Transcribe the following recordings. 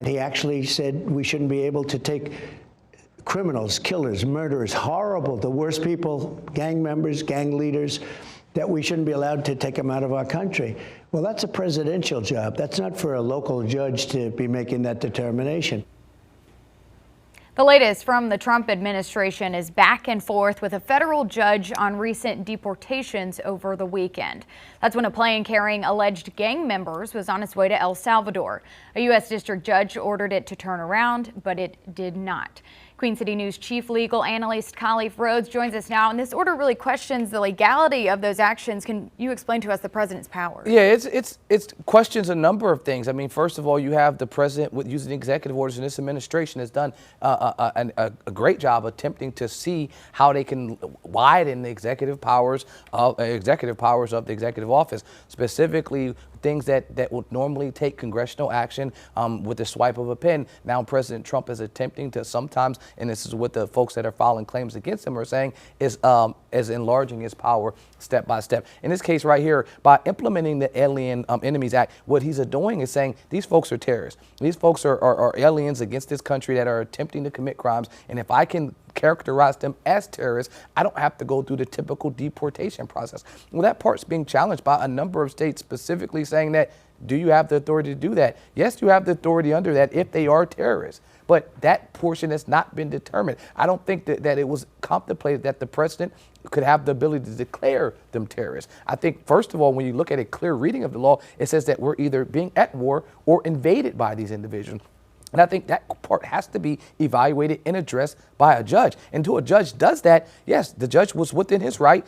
He actually said we shouldn't be able to take criminals, killers, murderers, horrible, the worst people, gang members, gang leaders, that we shouldn't be allowed to take them out of our country. Well, that's a presidential job. That's not for a local judge to be making that determination. The latest from the Trump administration is back and forth with a federal judge on recent deportations over the weekend. That's when a plane carrying alleged gang members was on its way to El Salvador. A U.S. district judge ordered it to turn around, but it did not. Queen City News chief legal analyst Khalif Rhodes joins us now, and this order really questions the legality of those actions. Can you explain to us the president's powers? Yeah, it's questions a number of things. I mean, first of all, you have the president with using executive orders, and this administration has done a great job attempting to see how they can widen the executive powers of the executive office, specifically things that would normally take congressional action with the swipe of a pen. Now President Trump is attempting to sometimes, and this is what the folks that are filing claims against him are saying, is enlarging his power step by step. In this case right here, by implementing the Alien Enemies Act, what he's doing is saying these folks are terrorists. These folks are aliens against this country that are attempting to commit crimes, and if I can characterize them as terrorists, I don't have to go through the typical deportation process. Well, that part's being challenged by a number of states, specifically saying that, do you have the authority to do that? Yes, you have the authority under that if they are terrorists. But that portion has not been determined. I don't think that it was contemplated that the president could have the ability to declare them terrorists. I think, first of all, when you look at a clear reading of the law, it says that we're either being at war or invaded by these individuals. And I think that part has to be evaluated and addressed by a judge. Until a judge does that, yes, the judge was within his right,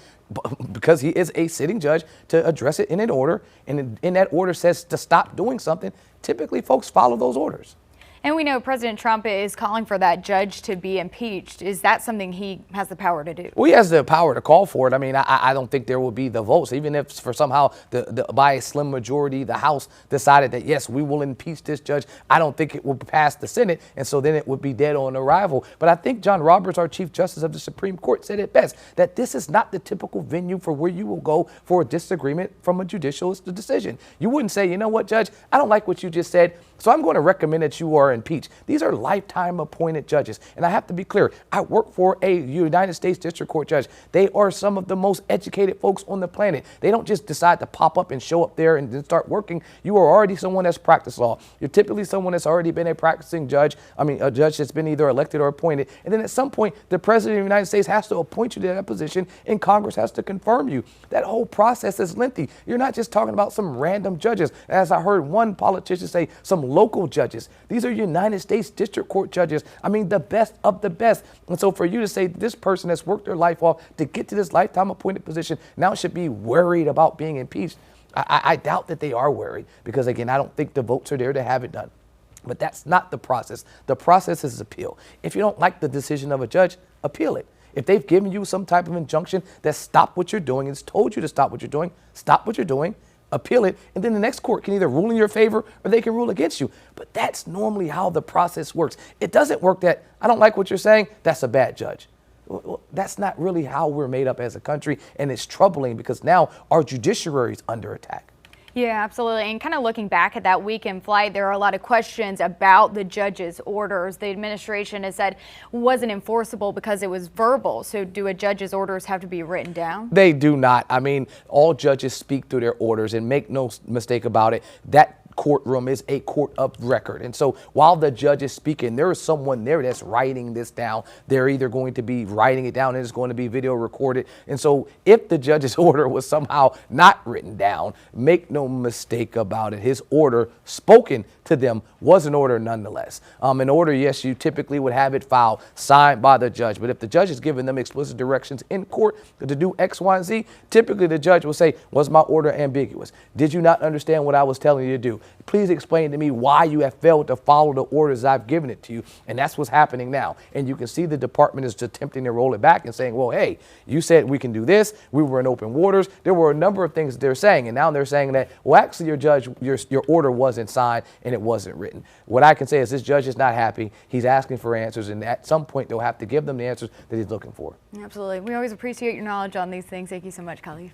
because he is a sitting judge, to address it in an order. And in that order says to stop doing something. Typically, folks follow those orders. And we know President Trump is calling for that judge to be impeached. Is that something he has the power to do? Well, he has the power to call for it. I mean, I don't think there will be the votes, even if for somehow by a slim majority, the House decided that, yes, we will impeach this judge. I don't think it will pass the Senate. And so then it would be dead on arrival. But I think John Roberts, our Chief Justice of the Supreme Court, said it best, that this is not the typical venue for where you will go for a disagreement from a judicial decision. You wouldn't say, you know what, Judge, I don't like what you just said, so I'm going to recommend that you are impeached. These are lifetime appointed judges. And I have to be clear, I work for a United States District Court judge. They are some of the most educated folks on the planet. They don't just decide to pop up and show up there and then start working. You are already someone that's practiced law. You're typically someone that's already been a practicing judge. I mean, a judge that's been either elected or appointed. And then at some point, the president of the United States has to appoint you to that position, and Congress has to confirm you. That whole process is lengthy. You're not just talking about some random judges. As I heard one politician say, some local judges. These are United States District Court judges. I mean, the best of the best. And so for you to say this person has worked their life off to get to this lifetime appointed position now should be worried about being impeached, I doubt that they are worried, because, again, I don't think the votes are there to have it done. But that's not the process. The process is appeal. If you don't like the decision of a judge, appeal it. If they've given you some type of injunction that stop what you're doing, it's told you to stop what you're doing, stop what you're doing, appeal it, and then the next court can either rule in your favor or they can rule against you. But that's normally how the process works. It doesn't work that, I don't like what you're saying, that's a bad judge. Well, that's not really how we're made up as a country, and it's troubling because now our judiciary is under attack. Yeah, absolutely. And kind of looking back at that weekend flight, there are a lot of questions about the judge's orders. The administration has said wasn't enforceable because it was verbal. So do a judge's orders have to be written down? They do not. I mean, all judges speak through their orders, and make no mistake about it, that courtroom is a court of record. And so while the judge is speaking, there is someone there that's writing this down. They're either going to be writing it down and it's going to be video recorded. And so if the judge's order was somehow not written down, make no mistake about it, his order spoken to them was an order nonetheless. An order, yes, you typically would have it filed, signed by the judge. But if the judge is giving them explicit directions in court to do X, Y, and Z, typically the judge will say, was my order ambiguous? Did you not understand what I was telling you to do? Please explain to me why you have failed to follow the orders I've given it to you. And that's what's happening now. And you can see the department is attempting to roll it back and saying, well, hey, you said we can do this. We were in open waters. There were a number of things they're saying. And now they're saying that, well, actually, your judge, your order wasn't signed and it wasn't written. What I can say is this judge is not happy. He's asking for answers. And at some point, they'll have to give them the answers that he's looking for. Absolutely. We always appreciate your knowledge on these things. Thank you so much, Khalif.